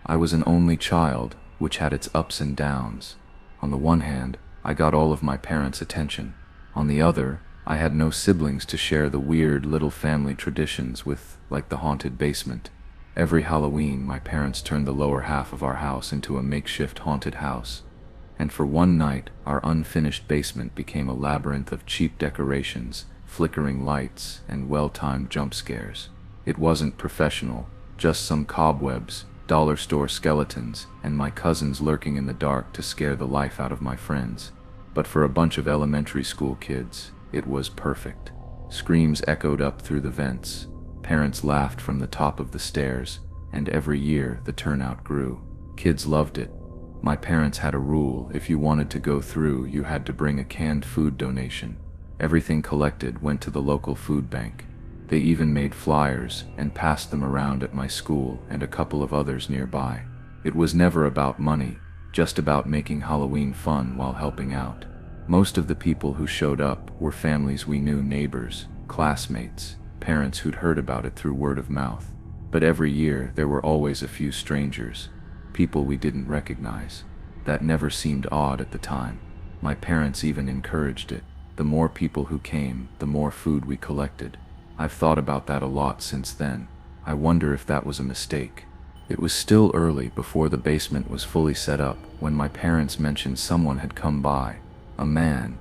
I was an only child, which had its ups and downs. On the one hand, I got all of my parents' attention. On the other, I had no siblings to share the weird little family traditions with, like the haunted basement. Every Halloween, my parents turned the lower half of our house into a makeshift haunted house. And for one night, our unfinished basement became a labyrinth of cheap decorations, flickering lights, and well-timed jump scares. It wasn't professional, just some cobwebs, dollar store skeletons, and my cousins lurking in the dark to scare the life out of my friends. But for a bunch of elementary school kids, it was perfect. Screams echoed up through the vents, parents laughed from the top of the stairs, and every year the turnout grew. Kids loved it. My parents had a rule: if you wanted to go through, you had to bring a canned food donation. Everything collected went to the local food bank. They even made flyers and passed them around at my school and a couple of others nearby. It was never about money, just about making Halloween fun while helping out. Most of the people who showed up were families we knew, neighbors, classmates, parents who'd heard about it through word of mouth. But every year there were always a few strangers, people we didn't recognize. That never seemed odd at the time. My parents even encouraged it. The more people who came, the more food we collected. I've thought about that a lot since then. I wonder if that was a mistake. It was still early, before the basement was fully set up, when my parents mentioned someone had come by. A man.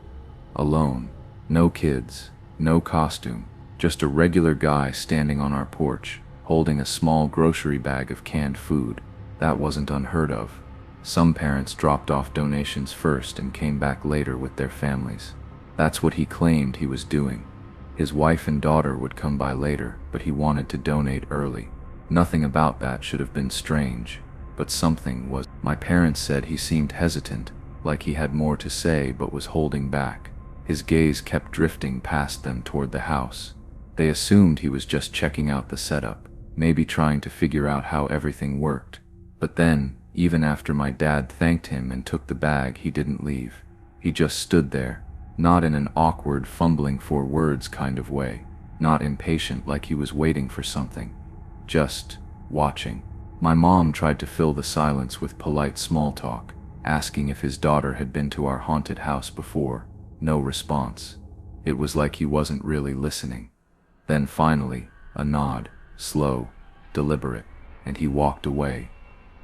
Alone. No kids. No costume. Just a regular guy standing on our porch, holding a small grocery bag of canned food. That wasn't unheard of. Some parents dropped off donations first and came back later with their families. That's what he claimed he was doing. His wife and daughter would come by later, but he wanted to donate early. Nothing about that should have been strange, but something was. My parents said he seemed hesitant, like he had more to say but was holding back. His gaze kept drifting past them toward the house. They assumed he was just checking out the setup, maybe trying to figure out how everything worked. But then, even after my dad thanked him and took the bag, he didn't leave. He just stood there, not in an awkward, fumbling for words kind of way, not impatient like he was waiting for something, just watching. My mom tried to fill the silence with polite small talk, asking if his daughter had been to our haunted house before. No response. It was like he wasn't really listening. Then finally, a nod, slow, deliberate, and he walked away.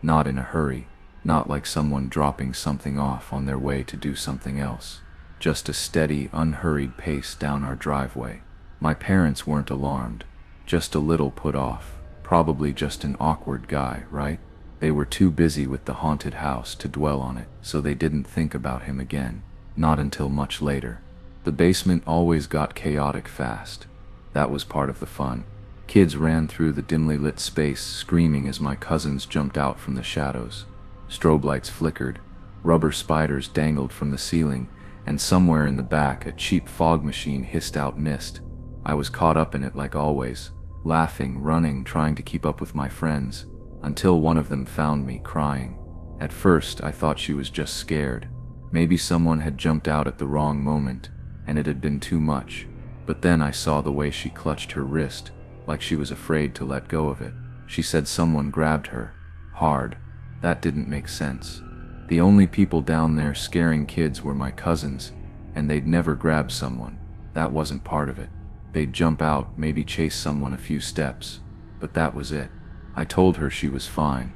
Not in a hurry, not like someone dropping something off on their way to do something else. Just a steady, unhurried pace down our driveway. My parents weren't alarmed, just a little put off. Probably just an awkward guy, right? They were too busy with the haunted house to dwell on it, so they didn't think about him again. Not until much later. The basement always got chaotic fast. That was part of the fun. Kids ran through the dimly lit space, screaming as my cousins jumped out from the shadows. Strobe lights flickered, rubber spiders dangled from the ceiling, and somewhere in the back a cheap fog machine hissed out mist. I was caught up in it like always, laughing, running, trying to keep up with my friends, until one of them found me crying. At first, I thought she was just scared. Maybe someone had jumped out at the wrong moment, and it had been too much. But then I saw the way she clutched her wrist, like she was afraid to let go of it. She said someone grabbed her, hard. That didn't make sense. The only people down there scaring kids were my cousins, and they'd never grab someone. That wasn't part of it. They'd jump out, maybe chase someone a few steps, but that was it. I told her she was fine,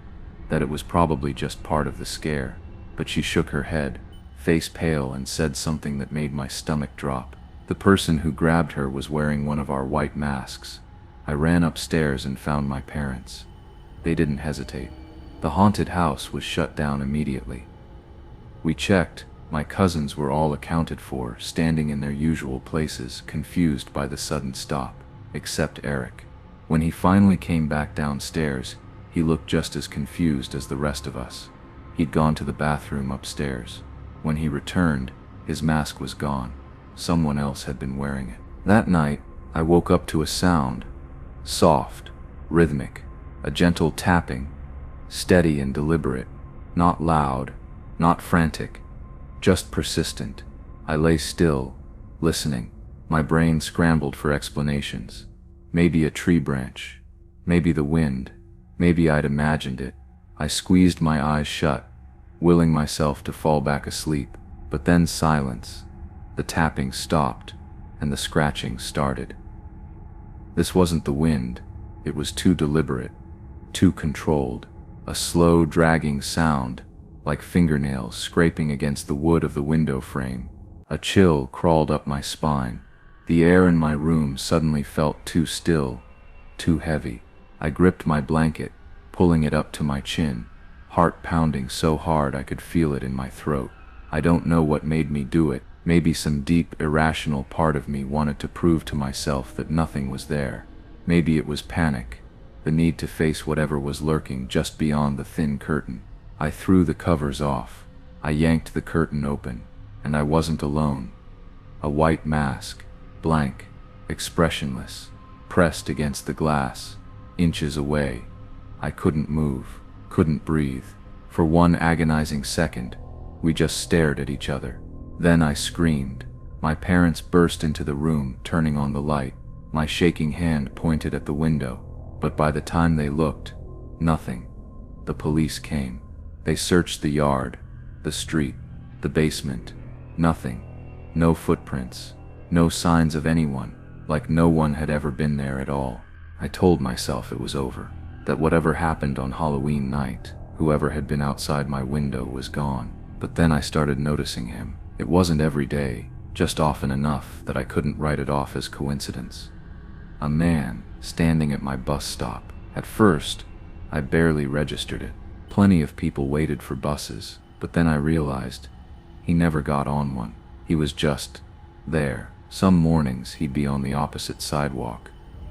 that it was probably just part of the scare, but she shook her head, face pale, and said something that made my stomach drop. The person who grabbed her was wearing one of our white masks. I ran upstairs and found my parents. They didn't hesitate. The haunted house was shut down immediately. We checked. My cousins were all accounted for, standing in their usual places, confused by the sudden stop, except Eric. When he finally came back downstairs, he looked just as confused as the rest of us. He'd gone to the bathroom upstairs. When he returned, his mask was gone. Someone else had been wearing it. That night, I woke up to a sound. Soft, rhythmic, a gentle tapping, steady and deliberate, not loud, not frantic, just persistent. I lay still, listening. My brain scrambled for explanations. Maybe a tree branch, maybe the wind, maybe I'd imagined it. I squeezed my eyes shut, willing myself to fall back asleep, but then silence. The tapping stopped, and the scratching started. This wasn't the wind. It was too deliberate, too controlled. A slow, dragging sound, like fingernails scraping against the wood of the window frame. A chill crawled up my spine. The air in my room suddenly felt too still, too heavy. I gripped my blanket, pulling it up to my chin, heart pounding so hard I could feel it in my throat. I don't know what made me do it. Maybe some deep, irrational part of me wanted to prove to myself that nothing was there. Maybe it was panic, the need to face whatever was lurking just beyond the thin curtain. I threw the covers off. I yanked the curtain open, and I wasn't alone. A white mask, blank, expressionless, pressed against the glass, inches away. I couldn't move, couldn't breathe. For one agonizing second, we just stared at each other. Then I screamed. My parents burst into the room, turning on the light. My shaking hand pointed at the window, but by the time they looked, nothing. The police came. They searched the yard, the street, the basement. Nothing. No footprints. No signs of anyone, like no one had ever been there at all. I told myself it was over, that whatever happened on Halloween night, whoever had been outside my window was gone. But then I started noticing him. It wasn't every day, just often enough that I couldn't write it off as coincidence. A man standing at my bus stop. At first, I barely registered it. Plenty of people waited for buses, but then I realized he never got on one. He was just there. Some mornings he'd be on the opposite sidewalk,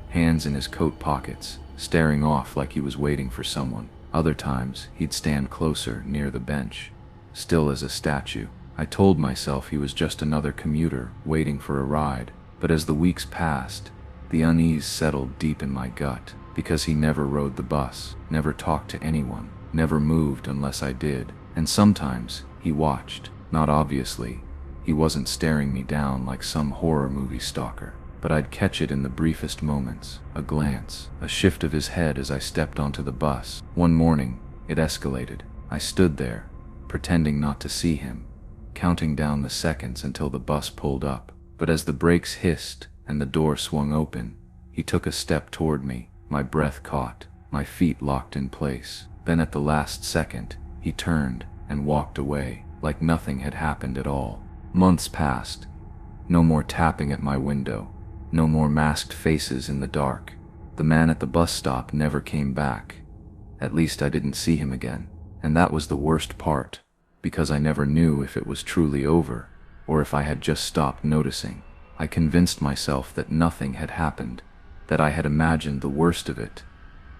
hands in his coat pockets, staring off like he was waiting for someone. Other times, he'd stand closer, near the bench, still as a statue. I told myself he was just another commuter waiting for a ride, but as the weeks passed, the unease settled deep in my gut, because he never rode the bus, never talked to anyone, never moved unless I did. And sometimes he watched. Not obviously, he wasn't staring me down like some horror movie stalker, but I'd catch it in the briefest moments, a glance, a shift of his head as I stepped onto the bus. One morning, it escalated. I stood there, pretending not to see him, counting down the seconds until the bus pulled up. But as the brakes hissed and the door swung open, he took a step toward me. My breath caught, my feet locked in place. Then at the last second, he turned and walked away, like nothing had happened at all. Months passed. No more tapping at my window. No more masked faces in the dark. The man at the bus stop never came back. At least I didn't see him again. And that was the worst part, because I never knew if it was truly over, or if I had just stopped noticing. I convinced myself that nothing had happened, that I had imagined the worst of it,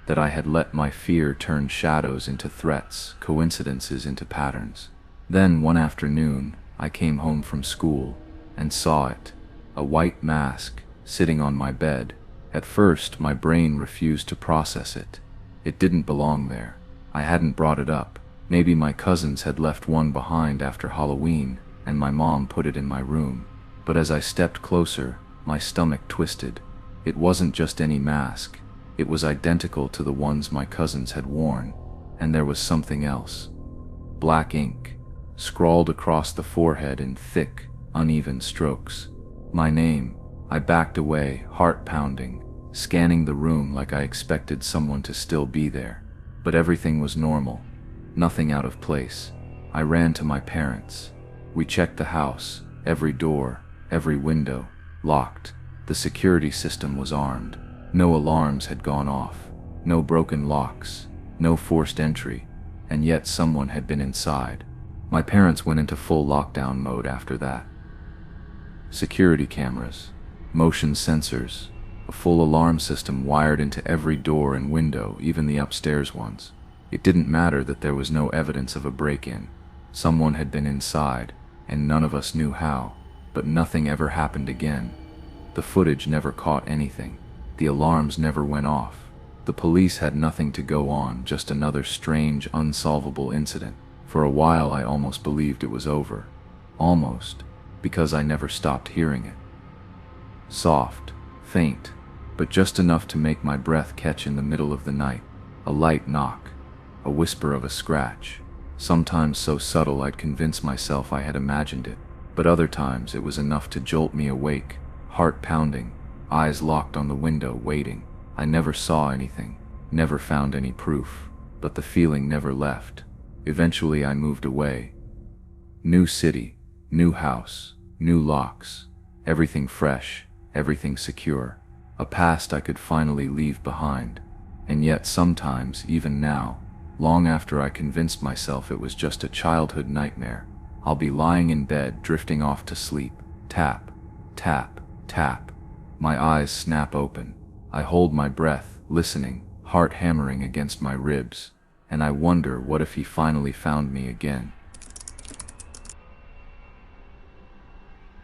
that I had let my fear turn shadows into threats, coincidences into patterns. Then one afternoon, I came home from school and saw it, a white mask sitting on my bed. At first, my brain refused to process it. It didn't belong there. I hadn't brought it up. Maybe my cousins had left one behind after Halloween, and my mom put it in my room. But as I stepped closer, my stomach twisted. It wasn't just any mask. It was identical to the ones my cousins had worn, and there was something else. Black ink, scrawled across the forehead in thick, uneven strokes. My name. I backed away, heart pounding, scanning the room like I expected someone to still be there. But everything was normal, nothing out of place. I ran to my parents. We checked the house, every door, every window, locked. The security system was armed. No alarms had gone off, no broken locks, no forced entry, and yet someone had been inside. My parents went into full lockdown mode after that. Security cameras, motion sensors, a full alarm system wired into every door and window, even the upstairs ones. It didn't matter that there was no evidence of a break-in. Someone had been inside, and none of us knew how. But nothing ever happened again. The footage never caught anything. The alarms never went off. The police had nothing to go on, just another strange, unsolvable incident. For a while I almost believed it was over. Almost, because I never stopped hearing it. Soft, faint, but just enough to make my breath catch in the middle of the night. A light knock. a whisper of a scratch. Sometimes so subtle I'd convince myself I had imagined it, but other times it was enough to jolt me awake, heart pounding, eyes locked on the window waiting. I never saw anything, never found any proof, but the feeling never left. Eventually I moved away. New city, new house, new locks, everything fresh, everything secure. A past I could finally leave behind. And yet sometimes, even now, long after I convinced myself it was just a childhood nightmare, I'll be lying in bed drifting off to sleep. Tap, tap, tap. My eyes snap open. I hold my breath, listening, heart hammering against my ribs, and I wonder what if he finally found me again.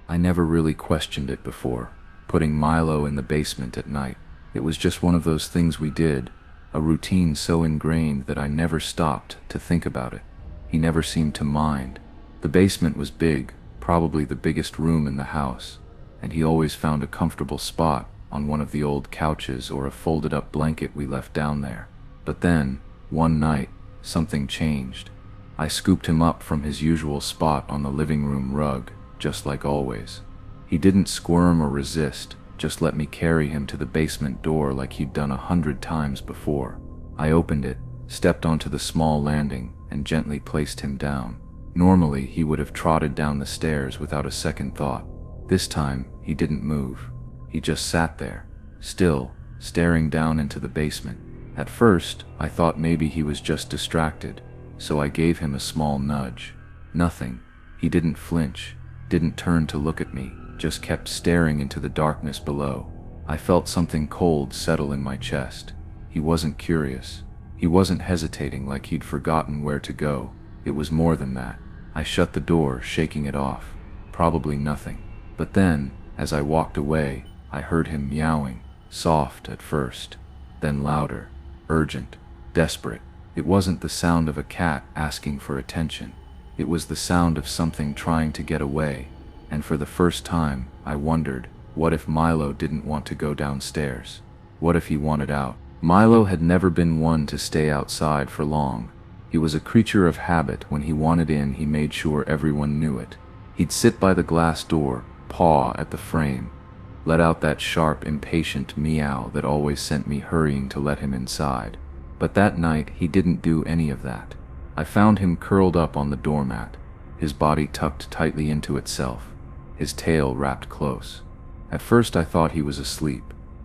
I never really questioned it before, putting Milo in the basement at night. It was just one of those things we did, a routine so ingrained that I never stopped to think about it. He never seemed to mind. The basement was big, probably the biggest room in the house, and he always found a comfortable spot on one of the old couches or a folded-up blanket we left down there. But then, one night, something changed. I scooped him up from his usual spot on the living room rug, just like always. He didn't squirm or resist, just let me carry him to the basement door like he'd done 100 times before. I opened it, stepped onto the small landing, and gently placed him down. Normally, he would have trotted down the stairs without a second thought. This time, he didn't move. He just sat there, still, staring down into the basement. At first, I thought maybe he was just distracted, so I gave him a small nudge. Nothing. He didn't flinch, didn't turn to look at me, just kept staring into the darkness below. I felt something cold settle in my chest. He wasn't curious. He wasn't hesitating like he'd forgotten where to go. It was more than that. I shut the door, shaking it off. Probably nothing. But then, as I walked away, I heard him meowing, soft at first, then louder, urgent, desperate. It wasn't the sound of a cat asking for attention. It was the sound of something trying to get away. And for the first time, I wondered, what if Milo didn't want to go downstairs? What if he wanted out? Milo had never been one to stay outside for long. He was a creature of habit. When he wanted in, he made sure everyone knew it. He'd sit by the glass door, paw at the frame, let out that sharp, impatient meow that always sent me hurrying to let him inside. But that night, he didn't do any of that. I found him curled up on the doormat, his body tucked tightly into itself, his tail wrapped close. At first I thought he was asleep,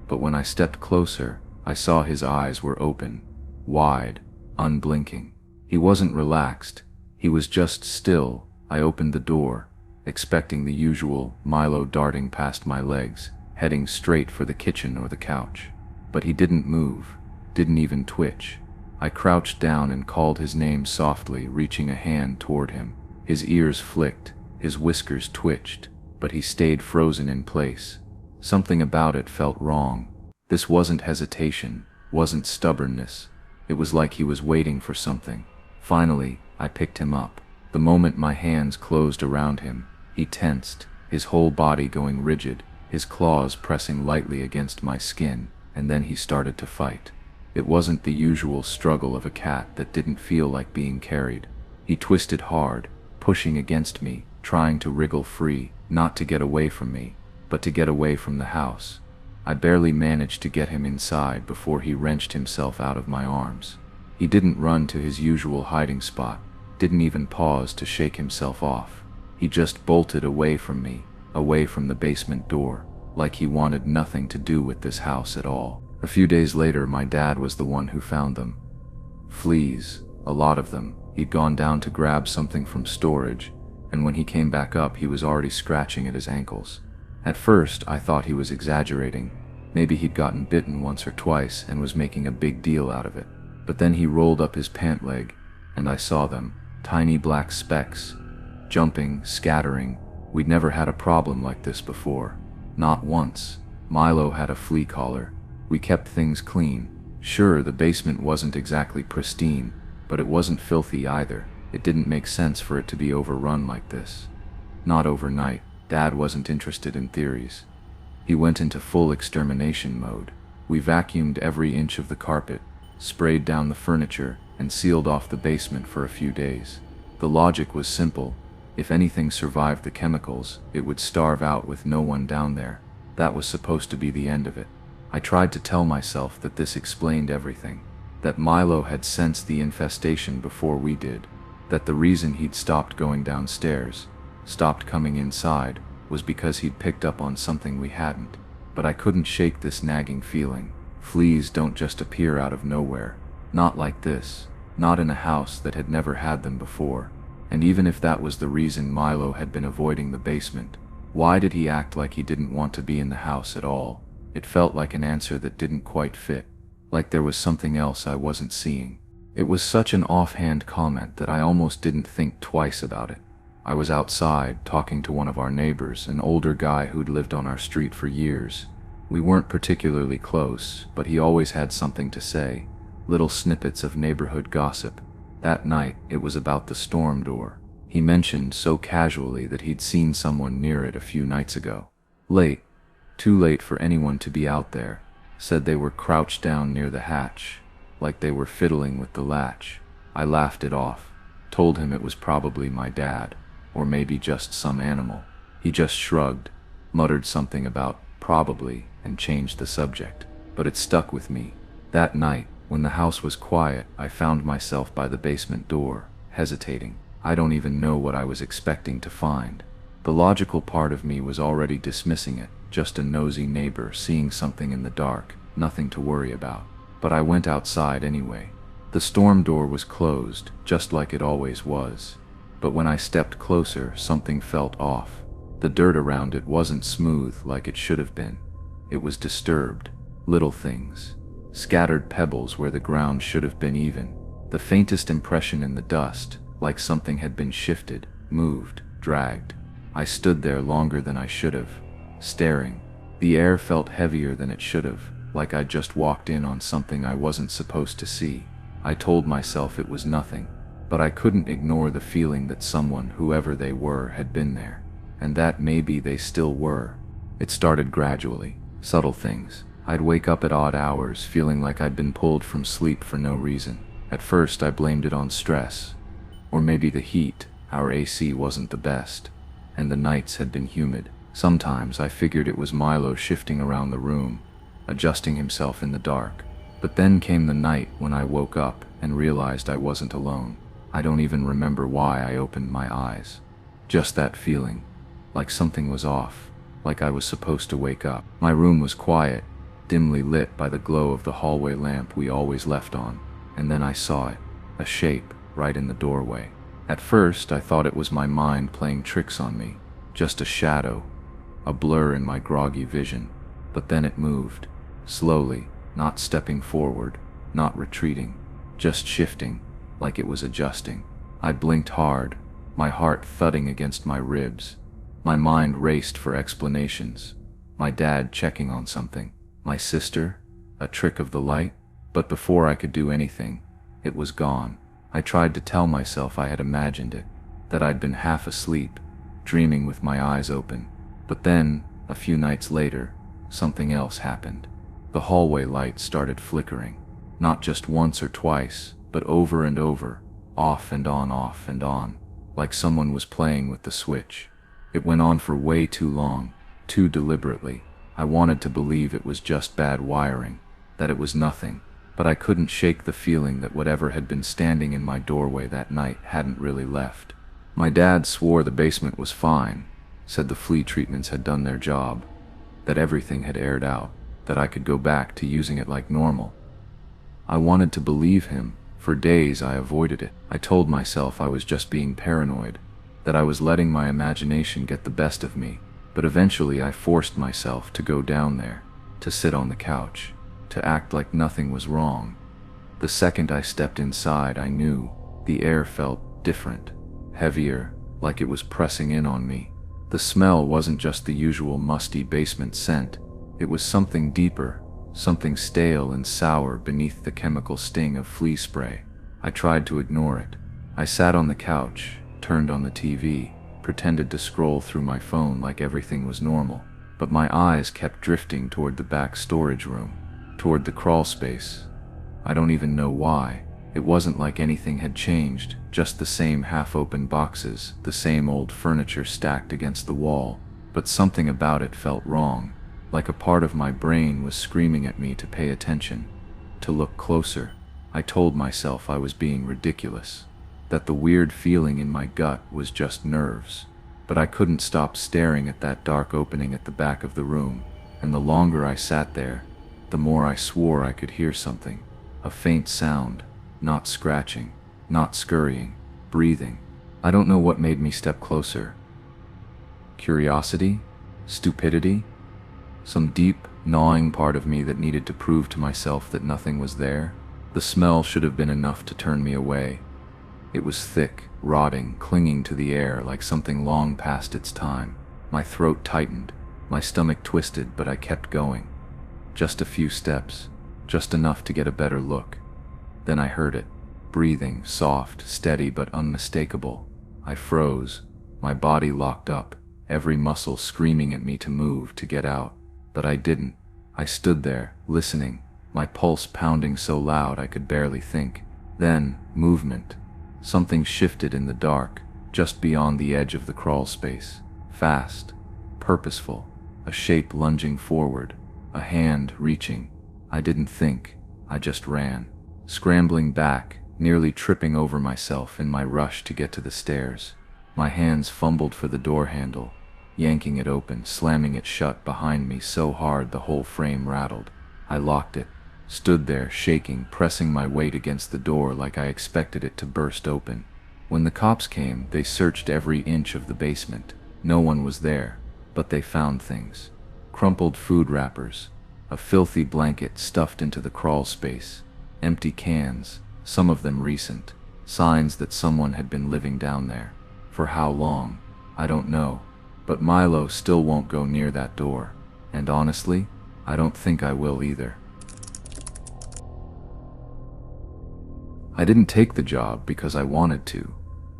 but when I stepped closer, I saw his eyes were open, wide, unblinking. He wasn't relaxed, he was just still. I opened the door, expecting the usual Milo darting past my legs, heading straight for the kitchen or the couch. But he didn't move, didn't even twitch. I crouched down and called his name softly, reaching a hand toward him. His ears flicked, his whiskers twitched, but he stayed frozen in place. Something about it felt wrong. This wasn't hesitation, wasn't stubbornness. It was like he was waiting for something. Finally, I picked him up. The moment my hands closed around him, he tensed, his whole body going rigid, his claws pressing lightly against my skin, and then he started to fight. It wasn't the usual struggle of a cat that didn't feel like being carried. He twisted hard, pushing against me, trying to wriggle free, not to get away from me, but to get away from the house. I barely managed to get him inside before he wrenched himself out of my arms. He didn't run to his usual hiding spot, didn't even pause to shake himself off. He just bolted away from me, away from the basement door, like he wanted nothing to do with this house at all. A few days later, my dad was the one who found them. Fleas, a lot of them. He'd gone down to grab something from storage, and when he came back up, he was already scratching at his ankles. At first, I thought he was exaggerating. Maybe he'd gotten bitten once or twice and was making a big deal out of it. But then he rolled up his pant leg, and I saw them, tiny black specks, jumping, scattering. We'd never had a problem like this before. Not once. Milo had a flea collar. We kept things clean. Sure, the basement wasn't exactly pristine, but it wasn't filthy either. It didn't make sense for it to be overrun like this. Not overnight. Dad wasn't interested in theories. He went into full extermination mode. We vacuumed every inch of the carpet, sprayed down the furniture, and sealed off the basement for a few days. The logic was simple. If anything survived the chemicals, it would starve out with no one down there. That was supposed to be the end of it. I tried to tell myself that this explained everything. That Milo had sensed the infestation before we did. That the reason he'd stopped going downstairs, stopped coming inside, was because he'd picked up on something we hadn't. But I couldn't shake this nagging feeling. Fleas don't just appear out of nowhere. Not like this. Not in a house that had never had them before. And even if that was the reason Milo had been avoiding the basement, why did he act like he didn't want to be in the house at all? It felt like an answer that didn't quite fit. Like there was something else I wasn't seeing. It was such an offhand comment that I almost didn't think twice about it. I was outside, talking to one of our neighbors, an older guy who'd lived on our street for years. We weren't particularly close, but he always had something to say. Little snippets of neighborhood gossip. That night, it was about the storm door. He mentioned so casually that he'd seen someone near it a few nights ago. Late. Too late for anyone to be out there. Said they were crouched down near the hatch, like they were fiddling with the latch. I laughed it off. Told him it was probably my dad, or maybe just some animal. He just shrugged, muttered something about probably, and changed the subject. But it stuck with me. That night, when the house was quiet, I found myself by the basement door, hesitating. I don't even know what I was expecting to find. The logical part of me was already dismissing it, just a nosy neighbor seeing something in the dark, nothing to worry about. But I went outside anyway. The storm door was closed, just like it always was. But when I stepped closer, something felt off. The dirt around it wasn't smooth like it should have been. It was disturbed. Little things. Scattered pebbles where the ground should have been even. The faintest impression in the dust, like something had been shifted, moved, dragged. I stood there longer than I should have, staring. The air felt heavier than it should have, like I'd just walked in on something I wasn't supposed to see. I told myself it was nothing, but I couldn't ignore the feeling that someone, whoever they were, had been there. And that maybe they still were. It started gradually. Subtle things. I'd wake up at odd hours, feeling like I'd been pulled from sleep for no reason. At first, I blamed it on stress. Or maybe the heat. Our AC wasn't the best. And the nights had been humid. Sometimes I figured it was Milo shifting around the room, adjusting himself in the dark. But then came the night when I woke up and realized I wasn't alone. I don't even remember why I opened my eyes. Just that feeling. Like something was off. Like I was supposed to wake up. My room was quiet, dimly lit by the glow of the hallway lamp we always left on. And then I saw it. A shape, right in the doorway. At first, I thought it was my mind playing tricks on me. Just a shadow. A blur in my groggy vision. But then it moved. Slowly, not stepping forward, not retreating. Just shifting, like it was adjusting. I blinked hard, my heart thudding against my ribs. My mind raced for explanations. My dad checking on something. My sister? A trick of the light? But before I could do anything, it was gone. I tried to tell myself I had imagined it, that I'd been half asleep, dreaming with my eyes open. But then, a few nights later, something else happened. The hallway light started flickering. Not just once or twice, but over and over, off and on, like someone was playing with the switch. It went on for way too long, too deliberately. I wanted to believe it was just bad wiring, that it was nothing, but I couldn't shake the feeling that whatever had been standing in my doorway that night hadn't really left. My dad swore the basement was fine, said the flea treatments had done their job, that everything had aired out, that I could go back to using it like normal. I wanted to believe him. For days I avoided it. I told myself I was just being paranoid, that I was letting my imagination get the best of me. But eventually I forced myself to go down there, to sit on the couch, to act like nothing was wrong. The second I stepped inside, I knew. The air felt different, heavier, like it was pressing in on me. The smell wasn't just the usual musty basement scent. It was something deeper, something stale and sour beneath the chemical sting of flea spray. I tried to ignore it. I sat on the couch, turned on the TV, pretended to scroll through my phone like everything was normal. But my eyes kept drifting toward the back storage room, toward the crawl space. I don't even know why. It wasn't like anything had changed, just the same half-open boxes, the same old furniture stacked against the wall, but something about it felt wrong, like a part of my brain was screaming at me to pay attention, to look closer. I told myself I was being ridiculous, that the weird feeling in my gut was just nerves, but I couldn't stop staring at that dark opening at the back of the room, and the longer I sat there, the more I swore I could hear something, a faint sound, not scratching, not scurrying, breathing. I don't know what made me step closer. Curiosity? Stupidity? Some deep, gnawing part of me that needed to prove to myself that nothing was there? The smell should have been enough to turn me away. It was thick, rotting, clinging to the air like something long past its time. My throat tightened, my stomach twisted, but I kept going. Just a few steps, just enough to get a better look. Then I heard it, breathing, soft, steady, but unmistakable. I froze, my body locked up, every muscle screaming at me to move, to get out. But I didn't. I stood there, listening, my pulse pounding so loud I could barely think. Then, movement. Something shifted in the dark, just beyond the edge of the crawl space. Fast, purposeful, a shape lunging forward, a hand reaching. I didn't think, I just ran, scrambling back, nearly tripping over myself in my rush to get to the stairs. My hands fumbled for the door handle, yanking it open, slamming it shut behind me so hard the whole frame rattled. I locked it, stood there shaking, pressing my weight against the door like I expected it to burst open. When the cops came, they searched every inch of the basement. No one was there, but they found things. Crumpled food wrappers, a filthy blanket stuffed into the crawl space, empty cans, some of them recent, signs that someone had been living down there. For how long? I don't know, but Milo still won't go near that door, and honestly, I don't think I will either. I didn't take the job because I wanted to.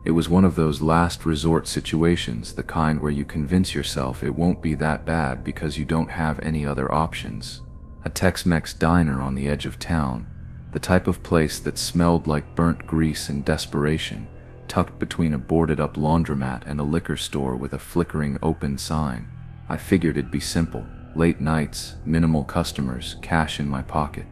It was one of those last resort situations, the kind where you convince yourself it won't be that bad because you don't have any other options. A Tex-Mex diner on the edge of town, the type of place that smelled like burnt grease and desperation, tucked between a boarded-up laundromat and a liquor store with a flickering open sign. I figured it'd be simple. Late nights, minimal customers, cash in my pocket.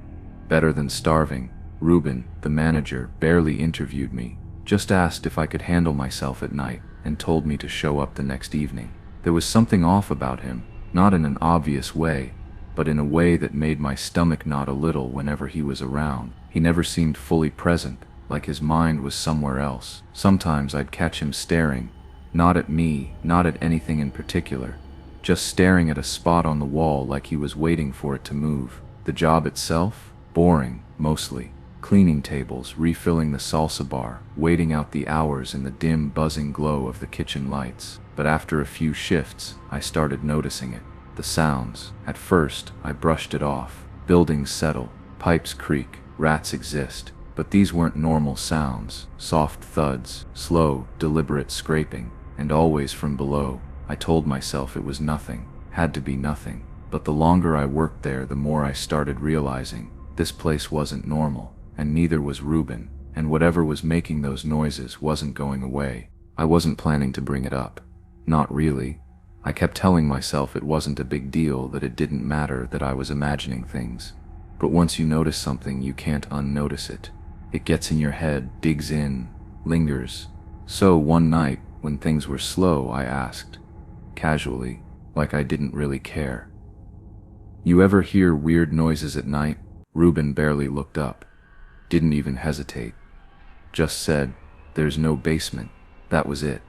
Better than starving. Ruben, the manager, barely interviewed me, just asked if I could handle myself at night, and told me to show up the next evening. There was something off about him, not in an obvious way, but in a way that made my stomach knot a little whenever he was around. He never seemed fully present, like his mind was somewhere else. Sometimes I'd catch him staring, not at me, not at anything in particular, just staring at a spot on the wall like he was waiting for it to move. The job itself? Boring, mostly. Cleaning tables, refilling the salsa bar, waiting out the hours in the dim, buzzing glow of the kitchen lights. But after a few shifts, I started noticing it. The sounds. At first, I brushed it off. Buildings settle, pipes creak, rats exist. But these weren't normal sounds. Soft thuds, slow, deliberate scraping, and always from below. I told myself it was nothing, had to be nothing. But the longer I worked there, the more I started realizing this place wasn't normal. And neither was Ruben, and whatever was making those noises wasn't going away. I wasn't planning to bring it up. Not really. I kept telling myself it wasn't a big deal, that it didn't matter, that I was imagining things. But once you notice something, you can't unnotice it. It gets in your head, digs in, lingers. So one night, when things were slow, I asked, casually, like I didn't really care, "You ever hear weird noises at night?" Ruben barely looked up. Didn't even hesitate. Just said, "There's no basement." That was it.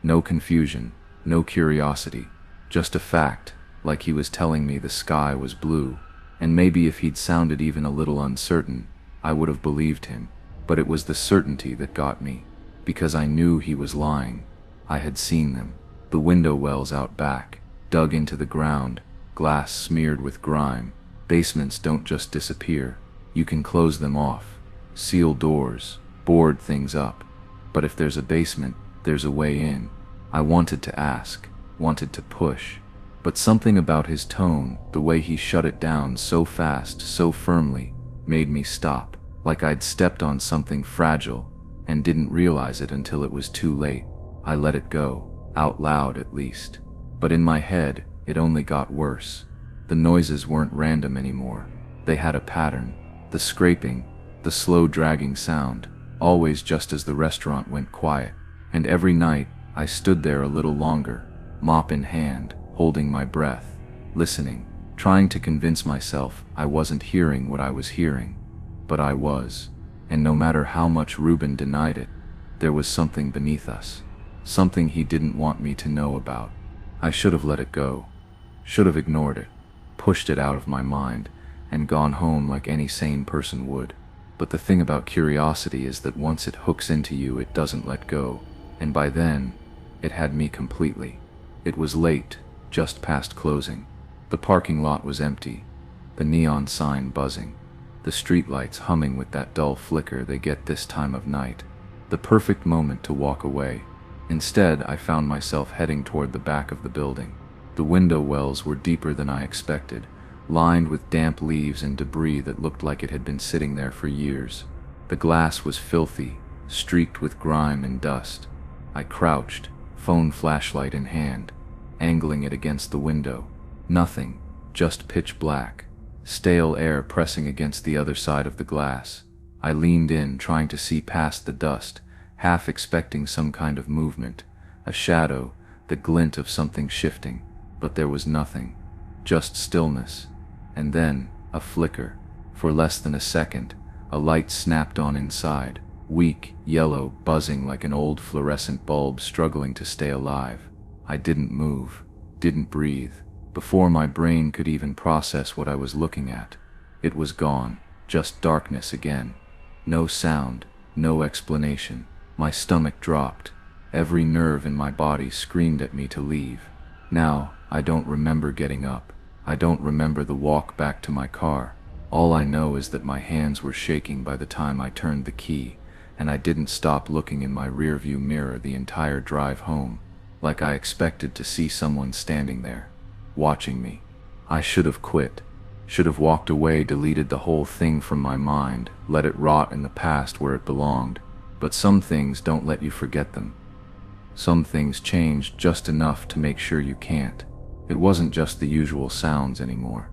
No confusion, no curiosity. Just a fact, like he was telling me the sky was blue. And maybe if he'd sounded even a little uncertain, I would have believed him. But it was the certainty that got me, because I knew he was lying. I had seen them. The window wells out back, dug into the ground, glass smeared with grime. Basements don't just disappear. You can close them off, seal doors, board things up. But if there's a basement, there's a way in. I wanted to ask, wanted to push, but something about his tone, the way he shut it down so fast, so firmly, made me stop. like I'd stepped on something fragile and didn't realize it until it was too late. I let it go, out loud at least. But in my head, it only got worse. The noises weren't random anymore. They had a pattern. The scraping, the slow dragging sound, always just as the restaurant went quiet. And every night, I stood there a little longer, mop in hand, holding my breath, listening, trying to convince myself I wasn't hearing what I was hearing. But I was. And no matter how much Reuben denied it, there was something beneath us. Something he didn't want me to know about. I should have let it go. Should have ignored it, pushed it out of my mind, and gone home like any sane person would. But the thing about curiosity is that once it hooks into you, it doesn't let go. And by then, it had me completely. It was late, just past closing. The parking lot was empty, the neon sign buzzing, the streetlights humming with that dull flicker they get this time of night. The perfect moment to walk away. Instead, I found myself heading toward the back of the building. The window wells were deeper than I expected, lined with damp leaves and debris that looked like it had been sitting there for years. The glass was filthy, streaked with grime and dust. I crouched, phone flashlight in hand, angling it against the window. Nothing, just pitch black, stale air pressing against the other side of the glass. I leaned in, trying to see past the dust, half expecting some kind of movement, a shadow, the glint of something shifting. But there was nothing, just stillness. And then, a flicker. For less than a second, a light snapped on inside, weak, yellow, buzzing like an old fluorescent bulb struggling to stay alive. I didn't move, didn't breathe. Before my brain could even process what I was looking at, it was gone, just darkness again. No sound, no explanation. My stomach dropped. Every nerve in my body screamed at me to leave. Now, I don't remember getting up. I don't remember the walk back to my car. All I know is that my hands were shaking by the time I turned the key, and I didn't stop looking in my rearview mirror the entire drive home, like I expected to see someone standing there, watching me. I should have quit. Should have walked away, deleted the whole thing from my mind, let it rot in the past where it belonged. But some things don't let you forget them. Some things change just enough to make sure you can't. It wasn't just the usual sounds anymore.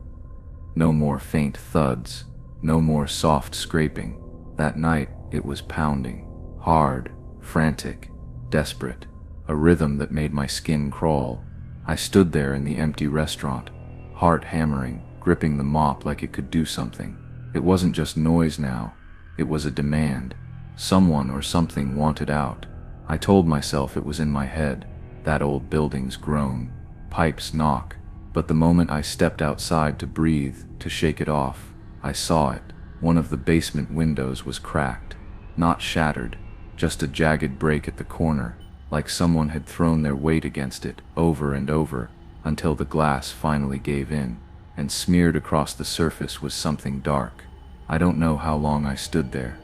No more faint thuds, no more soft scraping. That night, it was pounding, hard, frantic, desperate, a rhythm that made my skin crawl. I stood there in the empty restaurant, heart hammering, gripping the mop like it could do something. It wasn't just noise now, it was a demand. Someone or something wanted out. I told myself it was in my head. That old building's groan, pipes knock. But the moment I stepped outside to breathe, to shake it off, I saw it. One of the basement windows was cracked. Not shattered, just a jagged break at the corner, like someone had thrown their weight against it over and over until the glass finally gave in, and smeared across the surface was something dark. I don't know how long I stood there,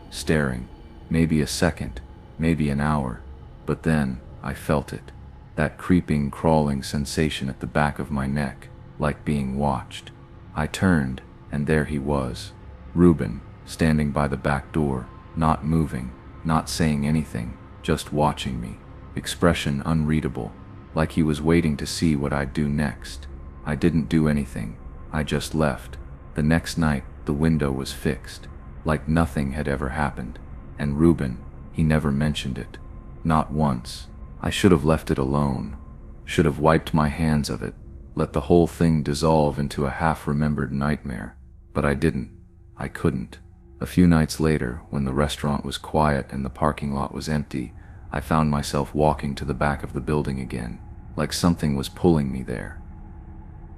staring. Maybe a second, maybe an hour, but then I felt it. That creeping, crawling sensation at the back of my neck, like being watched. I turned, and there he was, Reuben, standing by the back door, not moving, not saying anything, just watching me, expression unreadable, like he was waiting to see what I'd do next. I didn't do anything, I just left. The next night, the window was fixed, like nothing had ever happened. And Reuben, he never mentioned it. Not once. I should have left it alone. Should have wiped my hands of it, let the whole thing dissolve into a half-remembered nightmare. But I didn't. I couldn't. A few nights later, when the restaurant was quiet and the parking lot was empty, I found myself walking to the back of the building again, like something was pulling me there.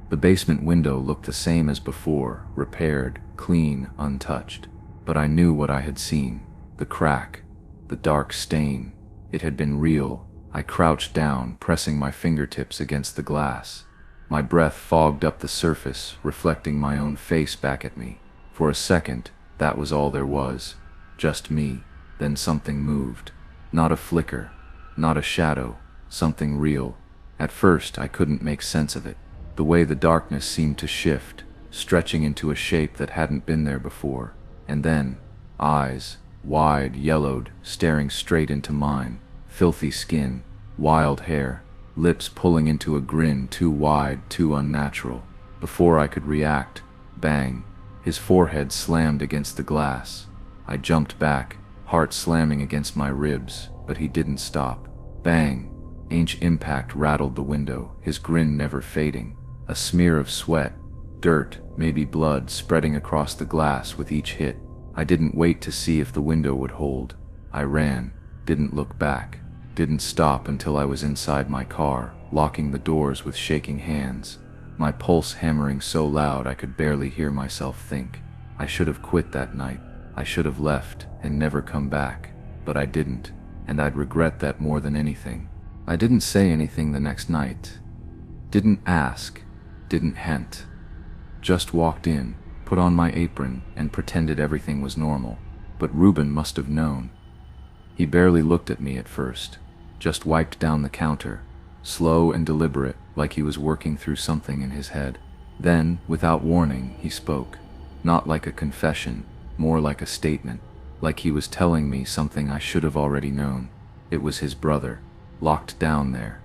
The basement window looked the same as before, repaired, clean, untouched. But I knew what I had seen. The crack, the dark stain. It had been real. I crouched down, pressing my fingertips against the glass. My breath fogged up the surface, reflecting my own face back at me. For a second, that was all there was. Just me. Then something moved. Not a flicker, not a shadow, something real. At first, I couldn't make sense of it. The way the darkness seemed to shift, stretching into a shape that hadn't been there before. And then, Eyes, wide, yellowed, staring straight into mine. Filthy skin, wild hair, lips pulling into a grin too wide, too unnatural. Before I could react, bang, his forehead slammed against the glass. I jumped back, heart slamming against my ribs, but he didn't stop. Bang! Each impact rattled the window, his grin never fading. A smear of sweat, dirt, maybe blood spreading across the glass with each hit. I didn't wait to see if the window would hold. I ran, didn't look back, didn't stop until I was inside my car, locking the doors with shaking hands. My pulse hammering so loud I could barely hear myself think. I should have quit that night. I should have left and never come back. But I didn't, and I'd regret that more than anything. I didn't say anything the next night. Didn't ask, didn't hint. Just walked in, put on my apron, and pretended everything was normal. But Reuben must have known. He barely looked at me at first, just wiped down the counter, slow and deliberate, like he was working through something in his head. Then, without warning, he spoke. Not like a confession, more like a statement, like he was telling me something I should have already known. It was his brother, locked down there,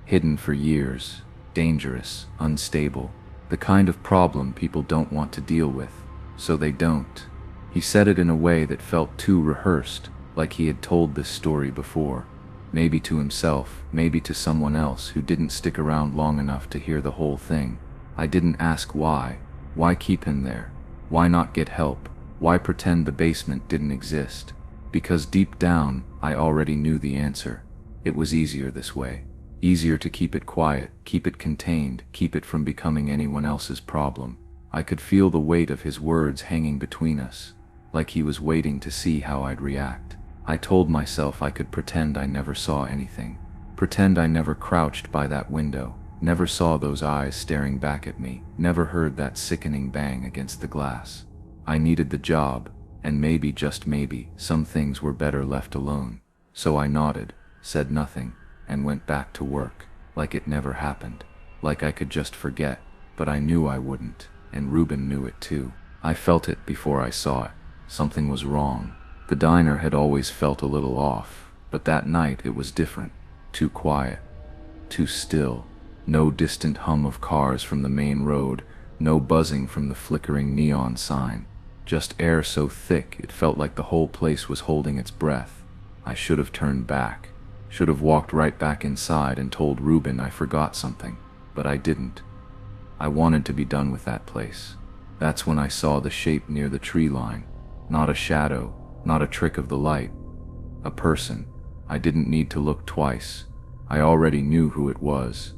hidden for years, dangerous, unstable, the kind of problem people don't want to deal with, so they don't. He said it in a way that felt too rehearsed, like he had told this story before. Maybe to himself, maybe to someone else who didn't stick around long enough to hear the whole thing. I didn't ask why. Why keep him there? Why not get help? Why pretend the basement didn't exist? Because deep down, I already knew the answer. It was easier this way. Easier to keep it quiet, keep it contained, keep it from becoming anyone else's problem. I could feel the weight of his words hanging between us, like he was waiting to see how I'd react. I told myself I could pretend I never saw anything. Pretend I never crouched by that window, never saw those eyes staring back at me, never heard that sickening bang against the glass. I needed the job, and maybe, just maybe, some things were better left alone. So I nodded, said nothing, and went back to work, like it never happened, like I could just forget, but I knew I wouldn't, and Reuben knew it too. I felt it before I saw it. Something was wrong. The diner had always felt a little off, but that night it was different. Too quiet, too still. No distant hum of cars from the main road, no buzzing from the flickering neon sign. Just air so thick it felt like the whole place was holding its breath. I should have turned back, should have walked right back inside and told Reuben I forgot something, but I didn't. I wanted to be done with that place. That's when I saw the shape near the tree line. Not a shadow, not a trick of the light. A person. I didn't need to look twice. I already knew who it was.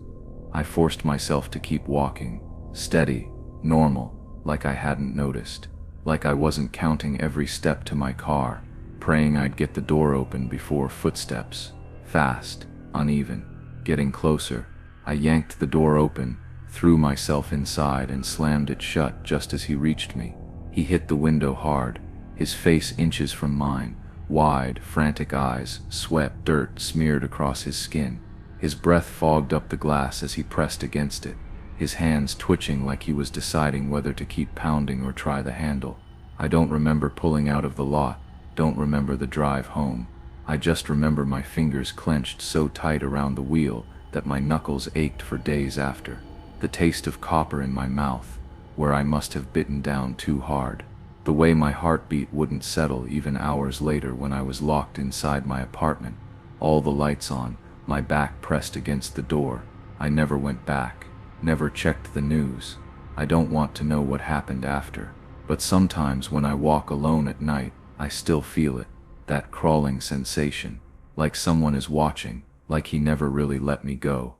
I forced myself to keep walking, steady, normal, like I hadn't noticed, like I wasn't counting every step to my car, praying I'd get the door open before footsteps. Fast, uneven, getting closer. I yanked the door open, threw myself inside and slammed it shut just as he reached me. He hit the window hard, his face inches from mine, wide, frantic eyes, sweat, dirt smeared across his skin. His breath fogged up the glass as he pressed against it, his hands twitching like he was deciding whether to keep pounding or try the handle. I don't remember pulling out of the lot, don't remember the drive home. I just remember my fingers clenched so tight around the wheel that my knuckles ached for days after. The taste of copper in my mouth, where I must have bitten down too hard. The way my heartbeat wouldn't settle even hours later when I was locked inside my apartment, all the lights on, my back pressed against the door. I never went back, never checked the news. I don't want to know what happened after, but sometimes when I walk alone at night, I still feel it, that crawling sensation, like someone is watching, like he never really let me go.